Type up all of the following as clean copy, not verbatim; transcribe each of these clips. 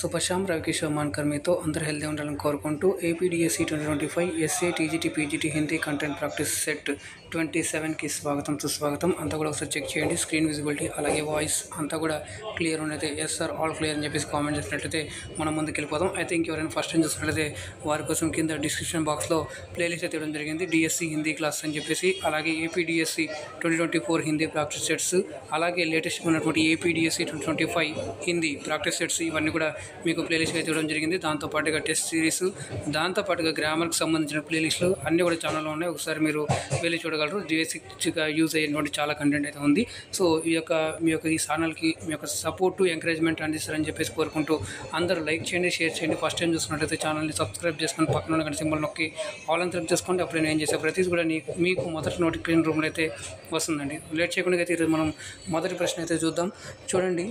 సుభాషాం రవికిషోర్ మాన్కర్ మీతో అందరూ హెల్తీ ఉండాలని కోరుకుంటూ APDSC 2025 SA TGT PGT Hindi content practice set 27కి స్వాగతం సుస్వాగతం. అంతా కూడా ఒకసారి చెక్ చేయండి. స్క్రీన్ విజిబిలిటీ అలాగే వాయిస్ అంతా కూడా క్లియర్ ఉన్నట్లయితే ఎస్ సార్ ఆల్ క్లియర్ అని చెప్పేసి కామెంట్ చేసినట్లయితే మనం ముందుకు వెళ్ళిపోదాం. అయితే ఇంకెవరైనా ఫస్ట్ టైం చూసినట్లయితే వారి కోసం కింద డిస్క్రిప్షన్ బాక్స్లో ప్లేలిస్ట్ అయితే ఇవ్వడం జరిగింది. డిఎస్సి హిందీ క్లాస్ అని చెప్పేసి, అలాగే ఏపీడిఎస్సి 2024 హిందీ ప్రాక్టీస్ సెట్స్, అలాగే లేటెస్ట్ ఉన్నటువంటి ఏపీడిఎస్సి 2025 హిందీ ప్రాక్టీస్ సెట్స్ ఇవన్నీ కూడా మీకు ప్లేలిస్ట్ అయితే ఇవ్వడం జరిగింది. దాంతోపాటుగా టెస్ట్ సిరీస్, దాంతోపాటుగా గ్రామర్కి సంబంధించిన ప్లేలిస్టులు అన్నీ కూడా ఛానల్లో ఉన్నాయి. ఒకసారి మీరు వెళ్ళి చూడగలరు. బేసిక్గా యూజ్ అయ్యేటువంటి చాలా కంటెంట్ అయితే ఉంది. సో మీ యొక్క ఈ ఛానల్కి మీ యొక్క సపోర్టు ఎంకరేజ్మెంట్ అందిస్తారని చెప్పేసి కోరుకుంటూ అందరూ లైక్ చేయండి, షేర్ చేయండి. ఫస్ట్ టైం చూసుకున్నట్లయితే ఛానల్ని సబ్స్క్రైబ్ చేసుకొని పక్కన ఉన్న సింబల్ నొక్కి ఆల్ అని క్లిక్ చేసుకోండి. అప్పుడు నేను చేసే ప్రతిదీ కూడా మీకు మొదటి నోటిఫికేషన్ రూమ్లో అయితే వస్తుందండి. లేట్ చేయకుండా అయితే ఈరోజు మనం మొదటి ప్రశ్న అయితే చూద్దాం. చూడండి,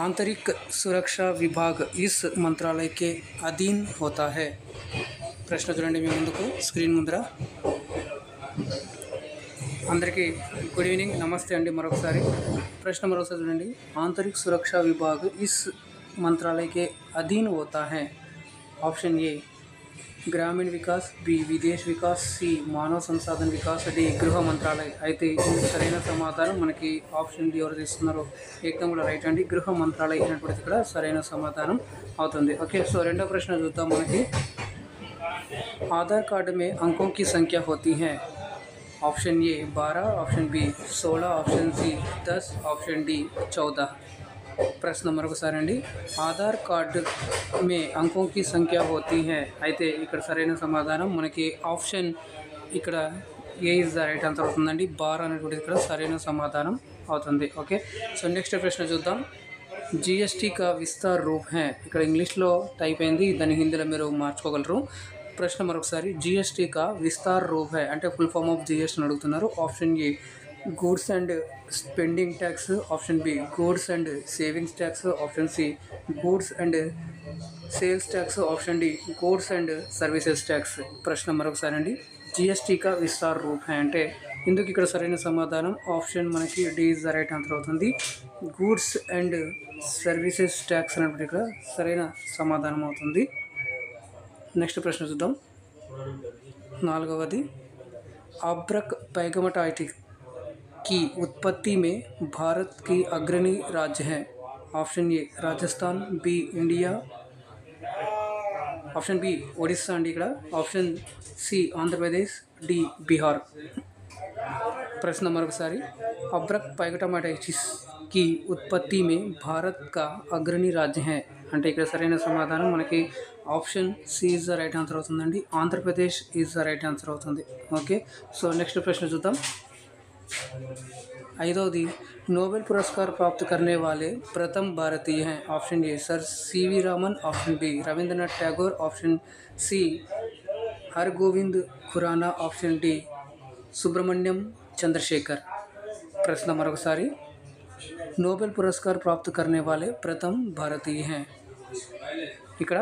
आंतरिक सुरक्षा विभाग इस मंत्रालय के अधीन होता है. ప్రశ్న చూడండి మీ ముందుకు స్క్రీన్ ముందర. అందరికీ గుడ్ ఈవినింగ్, నమస్తే అండి. మరొకసారి ప్రశ్న మరొకసారి చూడండి. आंतरिक सुरक्षा विभाग इस मंत्रालय के अधीन होता है. ऑप्शन ए ग्रामीण विकास, बी विदेश विकास, सी मानव संसाधन विकास, डी गृह मंत्रालय. అయితే ఇందుకు సరైన సమాధానం మనకి ఆప్షన్ డి ఎవరు తీసుకున్నారో ఏకదం కూడా రైట్ అండి. గృహ మంత్రాలయ అనేటువంటిది ఇక్కడ సరైన సమాధానం అవుతుంది. ఓకే, సో రెండో ప్రశ్న చూద్దాం. మనకి आधार कार्ड में अंकों की संख्या होती है. Option A 12, option B 16, option C 10, option D 14. ప్రశ్న మరొకసారి అండి. ఆధార్ కార్డు మే అంకోం కి సంఖ్య హోతీ హై. అయితే ఇక్కడ సరైన సమాధానం మనకి ఆప్షన్ ఇక్కడ ఏ ఇస్ ద రైట్ ఆన్సర్ అవుతుందండి. 12 అనేటువంటిది ఇక్కడ సరైన సమాధానం అవుతుంది. ఓకే, సో నెక్స్ట్ ప్రశ్న చూద్దాం. జిఎస్టీ కా విస్తార్ రూప్ హై. ఇక్కడ ఇంగ్లీష్లో టైప్ అయింది, దాన్ని హిందీలో మీరు మార్చుకోగలరు. ప్రశ్న మరొకసారి. జిఎస్టీ కా విస్తార్ రూప్ హై అంటే ఫుల్ ఫామ్ ఆఫ్ జిఎస్టీ అని అడుగుతున్నారు. Option A goods and spending tax, option B goods and savings tax, option C goods and sales tax, option D goods and services tax. ప్రశ్న మరొకసారి అండి. జిఎస్టీ కా విస్తార్ రూప్ హై అంటే ఇందుకు ఇక్కడ సరైన సమాధానం ఆప్షన్ మనకి D is the right answer అవుతుంది. గూడ్స్ అండ్ సర్వీసెస్ ట్యాక్స్ అనేటువంటి ఇక్కడ సరైన సమాధానం అవుతుంది. నెక్స్ట్ ప్రశ్న చూద్దాం. నాలుగవది. అబ్రక్ पैगमटाइट की उत्पत्ति में भारत की अग्रणी राज्य है. Option A Rajasthan, B India, option B Odisha अंडी ఇక్కడ, option C Andhra Pradesh, D Bihar. प्रश्न मरొకసారి. अब्रक पैगमटाइटिस की उत्पत्ति में भारत का अग्रणी राज्य है అంటే ఇక్కడ సరైన సమాధానం మనకి option C is the right answer అవుతుందండి. Andhra Pradesh is the right answer అవుతుంది. ఓకే, సో నెక్స్ట్ ప్రశ్న చూద్దాం. ఐదవది. नोबेल पुरस्कार प्राप्त करने वाले प्रथम भारतीय हैं. Option A sir CV Raman, option B Rabindranath Tagore, option C Hargobind Khorana, option D Subrahmanyan Chandrasekhar. प्रश्न मरొకసారి. नोबेल पुरस्कार प्राप्त करने वाले प्रथम भारतीय हैं. ఇక్కడ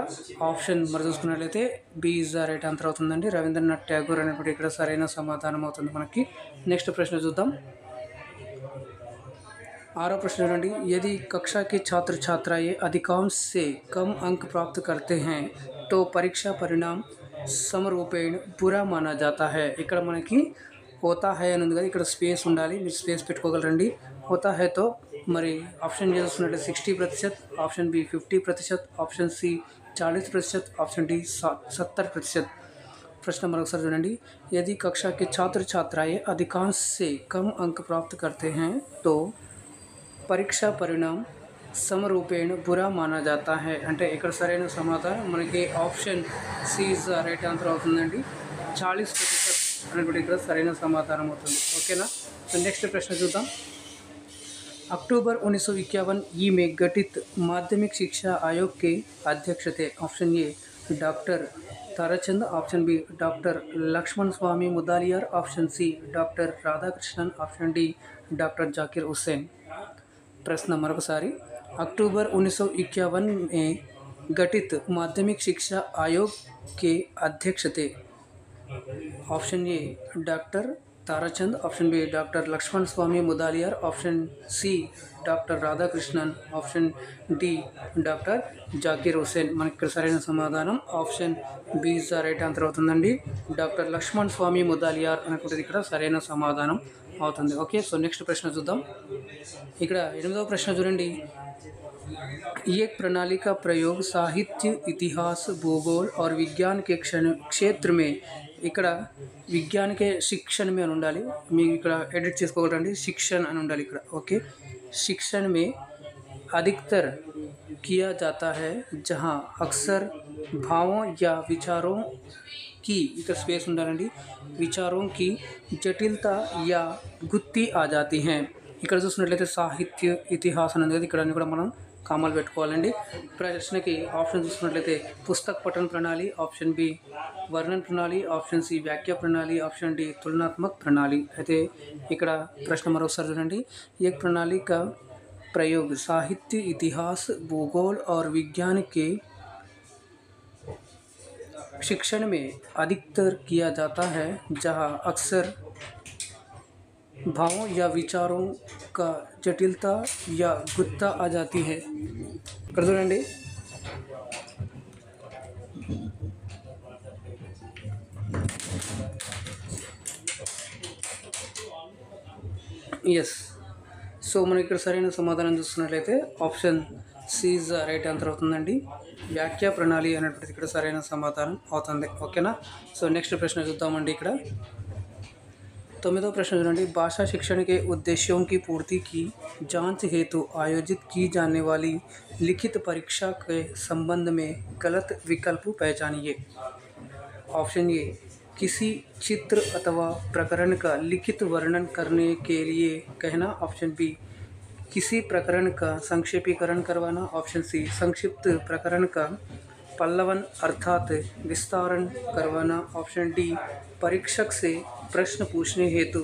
ఆప్షన్ మరి చూసుకున్నట్లయితే B is the right answer అవుతుందండి. రవీంద్రనాథ్ ట్యాగోర్ అనేటువంటి ఇక్కడ సరైన సమాధానం అవుతుంది మనకి. నెక్స్ట్ ప్రశ్న చూద్దాం. आरो प्रश्न చూడండి. यदि कक्षा के छात्र छात्राएं अधिकांश से कम अंक प्राप्त करते हैं तो परीक्षा परिणाम समरूपेण बुरा माना जाता है. ఇక్కడ మనకి होता है అని ఉంది కదా, ఇక్కడ స్పేస్ ఉండాలి, మీరు స్పేస్ పెట్టుకోగలరండి. होता है तो మరి ఆప్షన్ చూసుకున్నట్లయితే 60%, option B 50%, option C 40%, option D 70%. प्रश्न मरొకసారి చూడండి. यदि कक्षा के छात्र छात्राएं अधिकांश से कम अंक प्राप्त करते हैं तो పరీక్షా పరిణాం సమరూపేణ బురా మానా జాతా హై అంటే ఇక్కడ సరైన సమాధానం మనకి option C is the right answer అవుతుందండి. 40% అనేటువంటి ఇక్కడ సరైన సమాధానం అవుతుంది. ఓకేనా, సో నెక్స్ట్ ప్రశ్న చూద్దాం. अक्टूबर 1951 ई में गठित माध्यमिक शिक्षा आयोग के अध्यक्ष थे. Option A doctor Tarachand, option B doctor Lakshmanaswami Mudaliar, option C doctor Radhakrishnan, option D doctor Zakir Hussain. प्रश्न मरొకసారి. अक्टूबर 1951 में गठित माध्यमिक शिक्षा आयोग के अध्यक्ष थे. Option A doctor Tarachand, option B doctor Lakshmanaswami Mudaliar, option C doctor Radhakrishnan, option D doctor Zakir Hussain. మనకి ఇక్కడ సరైన సమాధానం option B is the right answer అవుతుందండి. డాక్టర్ లక్ష్మణ్ స్వామి ముదాలియార్ అనుకుంటుంది ఇక్కడ సరైన సమాధానం అవుతుంది. ఓకే, సో నెక్స్ట్ ప్రశ్న చూద్దాం. ఇక్కడ 8వ ప్రశ్న చూడండి. एक प्रणाली का प्रयोग साहित्य, इतिहास, भूगोल और विज्ञान के क्षेत्र में ఇక్కడ విజ్ఞానికే शिक्षण में అని ఉండాలి. మీకు ఇక్కడ ఎడిట్ చేసుకోగలరండి, शिक्षण అని ఉండాలి ఇక్కడ. ఓకే, शिक्षण में अधिकतर किया जाता है जहाँ अक्सर भावों या विचारों की ఇక్కడ స్పేస్ ఉండాలండి, విచాरों की जटिलता या गुत्ती आ जाती हैं. ఇక్కడ చూసినట్లయితే సాహిత్య, ఇతిహాసం అనేది ఇక్కడ కూడా మనం కామాలు పెట్టుకోవాలండి. ప్రశ్నకి ఆప్షన్ చూసుకున్నట్లయితే పుస్తక పఠन प्रणाली, ఆప్షన్ బి वर्णन प्रणाली, ఆప్షన్ సి వ్యాఖ్య प्रणाली, ఆప్షన్ డి तुलनात्मक प्रणाली. అయితే ఇక్కడ ప్రశ్న మరోసారి చూడండి. एक प्रणाली का प्रयोग साहित्य, इतिहास, भूगोल और विज्ञान के शिक्षण में अधिकतर किया जाता है जहाँ अक्सर भावों या विचारों का जटिलता या गुत्ता आ जाती है. कर చూడండి. ఎస్, సో మనకి ఇక్కడ సరైన సమాధానం చూస్తున్నట్లయితే option C is the right answer అవుతుందండి. వ్యాఖ్య ప్రణాళి అనేటువంటిది ఇక్కడ సరైన సమాధానం అవుతుంది. ఓకేనా, సో నెక్స్ట్ ప్రశ్న చూద్దామండి. ఇక్కడ 9వ ప్రశ్న చూడండి. भाषा शिक्षण के उद्देश्यों की पूर्ति की जांच हेतु आयोजित की जाने वाली लिखित परीक्षा के संबंध में गलत विकल्प पहचानिए. ऑप्शन ए किसी चित्र अथवा प्रकरण का लिखित वर्णन करने के लिए कहना, ऑप्शन बी किसी प्रकरण का संक्षेपीकरण करवाना, ऑप्शन सी संक्षिप्त प्रकरण का पल्लवन अर्थात विस्तारण करवाना, ऑप्शन डी परीक्षक से प्रश्न पूछने हेतु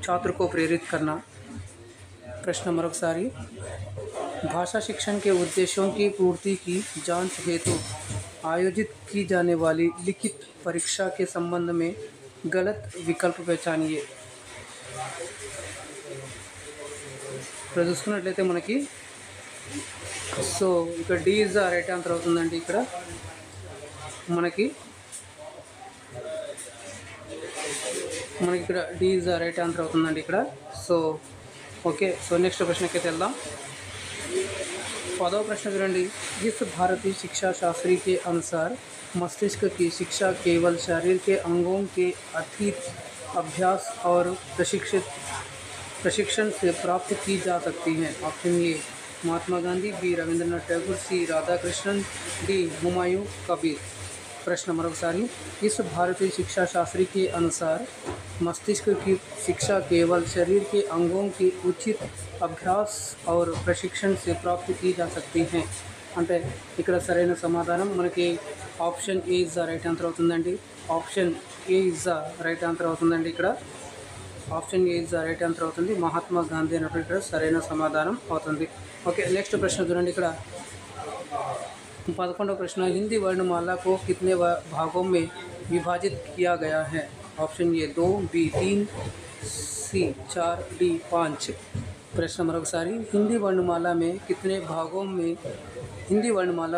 छात्र को प्रेरित करना. प्रश्न मरोकसारी. भाषा शिक्षण के उद्देश्यों की पूर्ति की जांच हेतु आयोजित की जाने वाली लिखित परीक्षा के संबंध में गलत विकल्प पहचानिए. చూసుకున్నట్లయితే మనకి సో ఇక్కడ D is the right answer అవుతుందండి. ఇక్కడ మనకి ఇక్కడ D is the right answer అవుతుందండి ఇక్కడ. సో ఓకే, సో నెక్స్ట్ ప్రశ్నకి వెళ్దాం. 10వ प्रश्न చూడండి. इस भारतीय शिक्षा शास्त्री के अनुसार मस्तिष्क की शिक्षा केवल शरीर के अंगों के अतीत अभ्यास और प्रशिक्षण से प्राप्त की जा सकती हैं. Option A Mahatma Gandhi, B Rabindranath Tagore, C Radhakrishnan, D Humayun Kabir. प्रश्न मरोकसारी. इस भारतीय शिक्षा शास्त्री के अनुसार मस्तिष्क की शिक्षा केवल शरीर के अंगों के उचित अभ्यास और प्रशिक्षण से प्राप्त की जा सकती हैं. అంటే ఇక్కడ సరైన సమాధానం మనకి option A is the right answer అవుతుందండి. Option A is the right answer అవుతుందండి. ఇక్కడ option A is the right answer అవుతుంది. మహాత్మా గాంధీ అన్నప్పుడు ఇక్కడ సరైన సమాధానం అవుతుంది. ఓకే, నెక్స్ట్ ప్రశ్న చూడండి. ఇక్కడ 11వ प्रश्न. हिंदी वर्णमाला को कितने भागों में विभाजित किया गया है? Option A 2, B 3, C 4, D 5. प्रश्न मरोकसारी. हिंदी वर्णमाला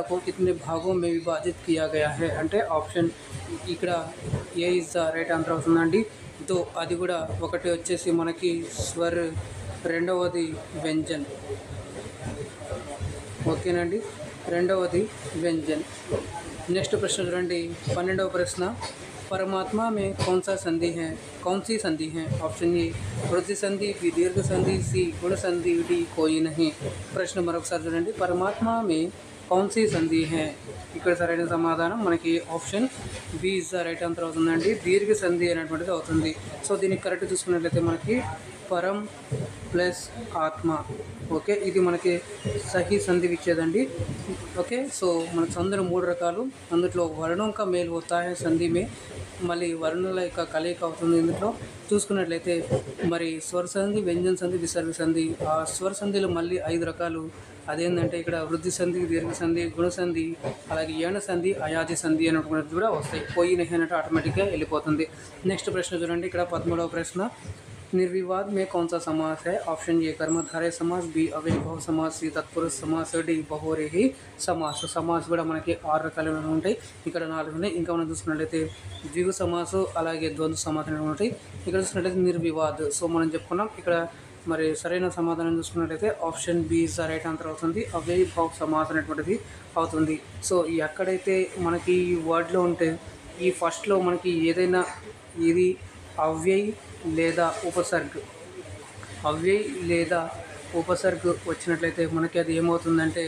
को कितने भागों में विभाजित किया गया है అంటే ఆప్షన్ ఇక్కడ ఏ ఇస్ ద రైట్ ఆన్సర్ అవుతుందండి. 2 అది కూడా ఒకటి వచ్చేసి మనకి స్వర్, రెండవది వ్యంజన్. ఓకేనండి, రెండవది వ్యంజన్. నెక్స్ట్ ప్రశ్న చూడండి. 12వ ప్రశ్న. परमात्मा में कौन सी संधि है? ऑप्शन ए वृद्धि संधि, बी दीर्घ संधि, सी गुण संधि, डी कोई नहीं. प्रश्न మరొకసారి చూడండి. परमात्मा में कौन सी संधि है? ఇక్కడ సరైన సమాధానం మనకి option B is the right answer అవుతుందండి. దీర్ఘ సంధి అనేటువంటిది అవుతుంది. సో దీనికి కరెక్ట్ చూసుకున్నట్లయితే మనకి పరం ప్లస్ ఆత్మ. ఓకే, ఇది మనకి సహీ సంధి ఇచ్చేదండి. ఓకే, సో మనకు సంధులు 3 రకాలు. అందులో वर्णों का मेल होता है संधि में, మళ్ళీ వర్ణుల యొక్క కలయిక అవుతుంది. ఇందులో చూసుకున్నట్లయితే మరి స్వర సంధి, వ్యంజన సంధి, విసర్గ సంధి. ఆ స్వర సంధిలో మళ్ళీ 5 రకాలు. అదేంటంటే ఇక్కడ వృద్ధి సంధి, దీర్ఘ సంధి, గుణ సంధి, అలాగే ఏణ సంధి, అయాది సంధి అనేటువంటివి కూడా వస్తాయి. పోయినహి అన్నట్టు ఆటోమేటిక్గా వెళ్ళిపోతుంది. నెక్స్ట్ ప్రశ్న చూడండి. ఇక్కడ 13వ ప్రశ్న, निर्विवाद में कौन सा समास है? ऑप्शन ए कर्मधारय समास, बी अव्ययभाव समास, सी तत्पुरुष समास, डी బహువ్రీహి సమాస్. సమాస్ కూడా మనకి 6 రకాలు ఉంటాయి. ఇక్కడ 4 ఉన్నాయి. ఇంకా మనం చూసుకున్నట్లయితే ద్విగు సమాసు, అలాగే ద్వంద్వ సమాసం ఉంటాయి. ఇక్కడ చూసుకున్నట్లయితే నిర్వివాద్. సో మనం చెప్పుకున్నాం. ఇక్కడ మరి సరైన సమాధానం చూసుకున్నట్లయితే option B is the right answer అవుతుంది. అవ్యయభావ సమాస్ అనేటువంటిది అవుతుంది. సో ఎక్కడైతే మనకి ఈ వర్డ్లో ఉంటే ఈ ఫస్ట్లో మనకి ఏదైనా ఇది అవ్యయ్ లేదా ఉపసర్గ్, అవ్యయ్ లేదా ఉపసర్గ్ వచ్చినట్లయితే మనకి అది ఏమవుతుందంటే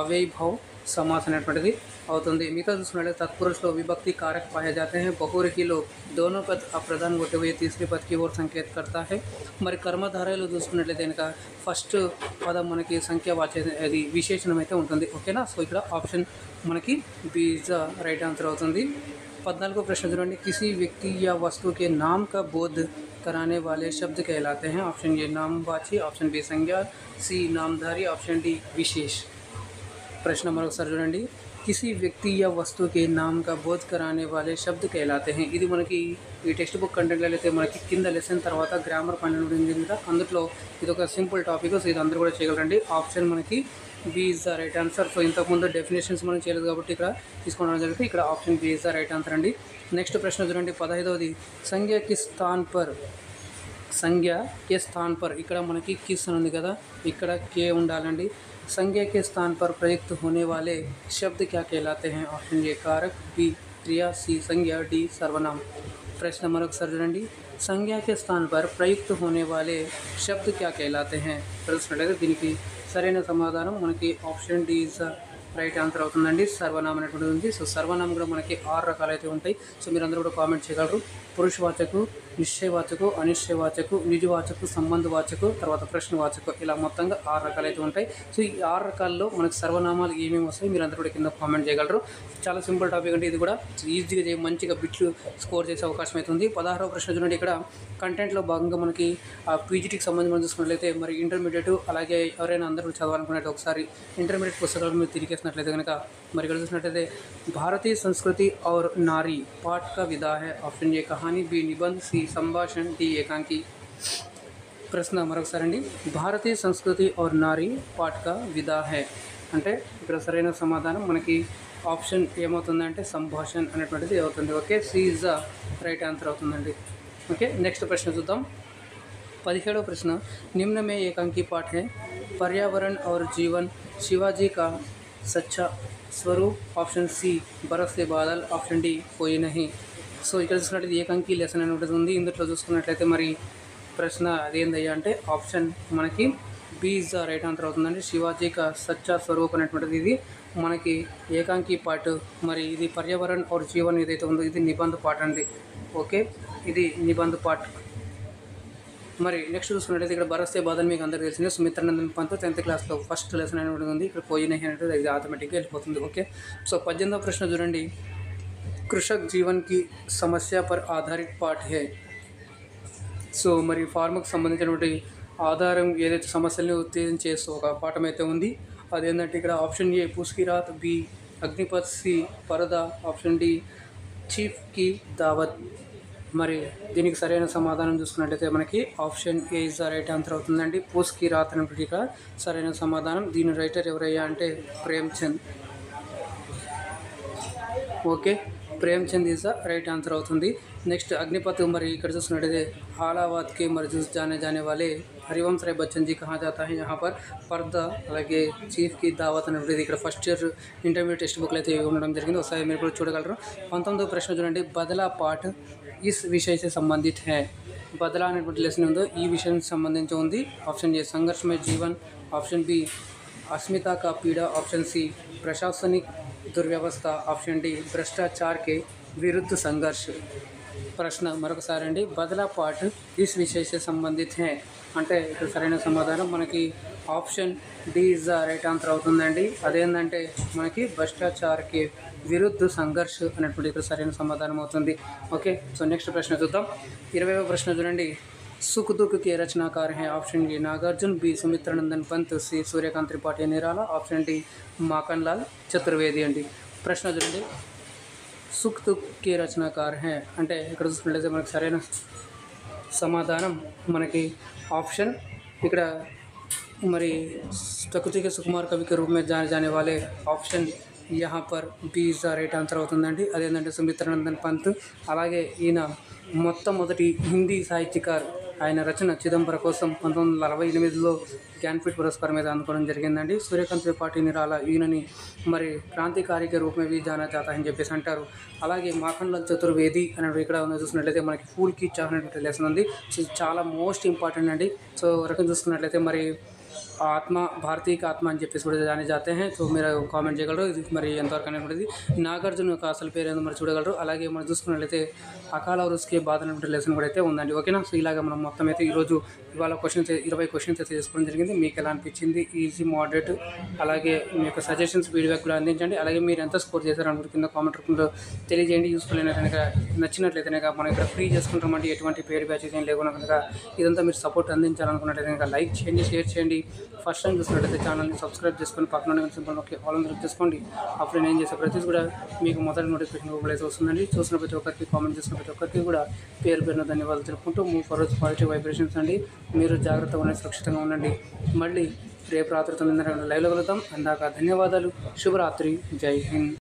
అవ్యయభావ్ समास అనేటువంటిది అవుతుంది. మిగతా చూసుకున్నట్లయితే तत्पुरुषలో विभक्ति कारक पाए जाते हैं. बहुव्रीहिలో दोनों पद अप्रधान होते हुए तीसरे पद की ओर संकेत करता है. మరి కర్మధారయలో చూసుకున్నట్లయితే కనుక ఫస్ట్ పదం మనకి సంఖ్యావాచక అది విశేషణం అయితే ఉంటుంది. ఓకేనా. సో ఇక్కడ ఆప్షన్ మనకి B is the right answer అవుతుంది. 14 प्रश्न చూడండి. किसी व्यक्ति या वस्तु के नाम का बोध कराने वाले शब्द कहलाते हैं. ऑप्शन ए नामवाची, ऑप्शन बी संज्ञा, सी नामधारी, ऑप्शन डी विशेष. प्रश्न मरोकसाరి చూడండి. किसी व्यक्ति या वस्तु के नाम का बोध कराने वाले शब्द कहलाते हैं. ఇది మనకి ఈ టెక్స్ట్ బుక్ కంటెంట్లో అయితే మనకి కింద లెసన్ తర్వాత గ్రామర్ 12 ఉంది కదా, అందులో ఇది ఒక సింపుల్ టాపిక్. సో ఇది అందరూ కూడా చేయగలరండి. ఆప్షన్ మనకి B is the right answer. So ఇంతకుముందు డెఫినేషన్స్ మనం చేయలేదు కాబట్టి ఇక్కడ తీసుకోవడం జరిగితే ఇక్కడ option B is the right answer అండి. నెక్స్ట్ ప్రశ్న చూడండి. 15వది, సంజ్ఞ కి స్థాన్ పర్, సంజ్ఞ కే స్థాన్ పర్. ఇక్కడ మనకి కిస్ అని ఉంది కదా, ఇక్కడ కే ఉండాలండి. संज्ञा के स्थान पर प्रयुक्त होने वाले शब्द क्या कहलाते हैं? ऑप्शन ए कारक, बी क्रिया, सी संज्ञा, डी सर्वनाम. प्रश्न मरोकसाరి చూడండి. संज्ञा के स्थान पर प्रयुक्त होने वाले शब्द क्या कहलाते हैं? తెలుసుకున్నట్లయితే దీనికి సరైన సమాధానం మనకి option D is right answer అవుతుందండి. సర్వనామం అనేటువంటిది ఉంది. సో సర్వనామం కూడా మనకి 6 రకాలు అయితే ఉంటాయి. సో మీరు అందరూ కూడా కామెంట్ చేయగలరు. పురుషవాచకు, నిశ్చయవాచకు, అనిశ్చయవాచకు, నిజవాచకు, సంబంధవాచకు, తర్వాత ప్రశ్నవాచకు, ఇలా మొత్తంగా 6 రకాలు అయితే ఉంటాయి. సో ఈ 6 రకాల్లో మనకు సర్వనామాలు ఏమేమి వస్తాయి మీరు అందరూ కూడా కింద కామెంట్ చేయగలరు. చాలా సింపుల్ టాపిక్ అంటే ఇది కూడా ఈజీగా మంచిగా బిట్లు స్కోర్ చేసే అవకాశం అవుతుంది. 16వ ప్రశ్న చూడండి. ఇక్కడ కంటెంట్లో భాగంగా మనకి పీజీటీకి సంబంధించి మనం చూసుకున్నట్లయితే మరి ఇంటర్మీడియట్ అలాగే ఎవరైనా అందరూ చదవాలనుకున్నట్టు ఒకసారి ఇంటర్మీడియట్ పుస్తకాలు మీరు తిరిగేసినట్లయితే కనుక మరి ఇక్కడ చూసినట్లయితే భారతీయ సంస్కృతి और नारी पाठ का विधा है. ऑप्शन ए कहानी, बी निबंध, सी संभाषण, डी एकांकी. ప్రశ్న మరొకసారి అండి. భారతీయ సంస్కృతి और नारी पाठ का विधा है అంటే ఇక్కడ సరైన సమాధానం మనకి ఆప్షన్ ఏమవుతుందంటే సంభాషణ అనేటువంటిది అవుతుంది. Okay. C is the right answer అవుతుందండి. ఓకే. నెక్స్ట్ ప్రశ్న చూద్దాం. 17వ ప్రశ్న, निम्न में एकांकी पाठ है. पर्यावरण और जीवन, शिवाजी का सच्चा स्वरूप, ऑप्शन सी बरस से बादल, ऑप्शन डी कोई नहीं. సో ఇక్కడ చూసుకున్నట్లయితే ఏకాంకి లెసన్ అనేది ఉంది. ఇందులో చూసుకున్నట్లయితే మరి ప్రశ్న అదేందయ్యా అంటే ఆప్షన్ మనకి B is the right answer అవుతుందండి. శివాజీ కా సచ్చా స్వరూప్ అనేటువంటిది ఇది మనకి ఏకాంకి పాట. మరి ఇది పర్యావరణ और జీవన్ ఏదైతే ఉందో ఇది నిబంధ పాట అండి. ఓకే. ఇది నిబంధ పాట. మరి నెక్స్ట్ చూసుకున్నట్లయితే ఇక్కడ బరస్తే బాధలు మీకు అందరికీ తెలిసిందే. సుమిత్రానందన్ పంత్ 10th క్లాస్లో ఫస్ట్ లెసన్ అనేది ఉంది. ఇక్కడ పోయిన అనేది అది ఆటోమేటిక్గా వెళ్ళిపోతుంది. ఓకే. సో 18వ ప్రశ్న చూడండి. కృషక్ జీవన్ కి సమస్య పర్ ఆధారిత పాఠ హే. సో మరి ఫార్మర్కి సంబంధించినటువంటి ఆధారం ఏదైతే సమస్యల్ని ఉత్తేజం చేస్తూ ఒక పాఠం అయితే ఉంది. అదేంటంటే ఇక్కడ option A Pushkirat, B Agnipath, C Parda, option D Chief ki Dawat. మరి దీనికి సరైన సమాధానం చూసుకున్నట్లయితే మనకి option A is the right answer అవుతుందండి. పుష్కిరాత్ అనేటువంటి ఇక్కడ సరైన సమాధానం. దీని రైటర్ ఎవరయ్యా అంటే Premchand. Okay. Premchand is the right answer అవుతుంది. నెక్స్ట్ अग्निपथ మరి ఇక్కడ చూసినట్లయితే हालावाद के मरजूज जाने जाने वाले हरिवंश राय बच्चन जी कहा जाता है. यहाँ पर पर्दा అలాగే చీఫ్ కి దావత్ అనేది ఇక్కడ ఫస్ట్ ఇయర్ ఇంటర్మీడియట్ టెక్స్ట్ బుక్లో అయితే ఉండడం జరిగింది. ఒకసారి మీరు కూడా చూడగలరు. 19వ ప్రశ్న చూడండి. బదలా పాఠ इस विषय से संबंधित है. బదలా అనేటువంటి లెసన్ ఉందో ఈ విషయానికి సంబంధించి ఉంది. ఆప్షన్ ఏ సంఘర్ష మే జీవన్, ఆప్షన్ బి अस्मिता का पीड़ा, ऑप्शन सी प्रशासनिक दुर्व्यवस्था, ऑप्शन डी भ्रष्टाचार के विरुद्ध संघर्ष. ప్రశ్న మరొకసారి అండి. బదలా పాఠ ఇస్ విషయ సే సంబంధిత్ హై అంటే ఇక్కడ సరైన సమాధానం మనకి option D is the right answer అవుతుందండి. అదేంటంటే మనకి భ్రష్టాచార్కి విరుద్ధ సంఘర్ష్ అనేటువంటి ఇక్కడ సరైన సమాధానం అవుతుంది. ఓకే, సో నెక్స్ట్ ప్రశ్న చూద్దాం. 20వ ప్రశ్న చూడండి. సుఖ్ దుఃఖ్ కే రచనాకార్ హై? Option A Nagarjuna, B Sumitranandan Pant, C Suryakant Tripathi Nirala, option D Makhan Lal Chaturvedi అండి. ప్రశ్న చూడండి, సుఖ్ దుఃఖ్ కే రచనాకార్ హై అంటే ఇక్కడ చూసుకున్నట్లయితే మనకి సరైన సమాధానం మనకి ఆప్షన్ ఇక్కడ మరి प्रकृति के सुकुमार कवि के रूप में जाने जाने वाले ऑप्शन यहाँ पर B is the right answer అవుతుందండి. అదేంటంటే సుమిత్రానందన్ పంత్. అలాగే ఈయన మొట్టమొదటి హిందీ సాహిత్యకారు. ఆయన రచన చిదంబర కోసం 1948లో జ్ఞాన్పీఠ్ పురస్కారం మీద అందుకోవడం జరిగిందండి. సూర్యకాంత్ త్రిపాఠి నిరాలా ఈయనని మరి క్రాంతికారిక రూపమే भी जाना जाता है అని చెప్పేసి అంటారు. అలాగే మాఖన్ లాల్ చతుర్వేది అని ఇక్కడ చూసుకున్నట్లయితే మనకి ఫూల్ కి చాహ్ అనేటువంటి లెసన్ ఉంది. సో చాలా మోస్ట్ ఇంపార్టెంట్ అండి. సో రకం చూసుకున్నట్లయితే మరి ఆత్మ భారతీయ ఆత్మ అని చెప్పేసి కూడా జానే జాతే हैं. సో మీరు కామెంట్ చేయగలరు ఇది మరి ఎంతవరకు అనేటువంటిది. నాగార్జున యొక్క అసలు పేరు ఏందో మరి చూడగలరు. అలాగే మనం చూసుకున్నట్లయితే అకాల రుస్కే బాధ అనేటువంటి లెసన్ కూడా అయితే ఉందండి. ఓకేనా. సో ఇలాగ మనం మొత్తం అయితే ఇవాళ క్వశ్చన్స్ 20 క్వశ్చన్స్ అయితే చేసుకోవడం జరిగింది. మీకు ఎలా అనిపించింది, ఈజీ మోడరేట్, అలాగే మీ యొక్క సజెషన్స్ ఫీడ్బ్యాక్ కూడా అందించండి. అలాగే మీరు ఎంత స్కోర్ చేశారు అనుకుంటే కింద కామెంట్ రూపంలో తెలియజేయండి. యూస్ఫుల్ అయినా కనుక నచ్చినట్లయితే కనుక మనం ఇక్కడ ఫ్రీ చేసుకుంటామంటే ఎటువంటి పేడ్ బ్యాచెస్ ఏం లేకుండా కనుక ఇదంతా మీరు సపోర్ట్ అందించాలనుకున్నట్లయితే కనుక లైక్ చేయండి, షేర్ చేయండి. ఫస్ట్ టైం చూసినట్లయితే ఛానల్ని సబ్స్క్రైబ్ చేసుకొని పక్కన సింపుల్ నొక్కి ఆల్ క్లిక్ చేసుకోండి. అప్పుడు నేను చేసే ప్రతిదీ కూడా మీకు మొదటి నోటిఫికేషన్ రూపంలో అయితే వస్తుందండి. చూసిన ప్రతి ఒక్కరికి, కామెంట్ చేసిన ప్రతి ఒక్కరికి కూడా పేరు పేరున ధన్యవాదాలు తెలుపుకుంటూ మూవ్ ఫర్వర్డ్ పాజిటివ్ వైబ్రేషన్స్ అండి. మీరు జాగ్రత్తగా ఉండండి, సురక్షితంగా ఉండండి. మళ్ళీ రేపు రాత్రి 9:30 లైవ్లో కలుద్దాం. అందాక ధన్యవాదాలు. శుభరాత్రి. జై హింద్.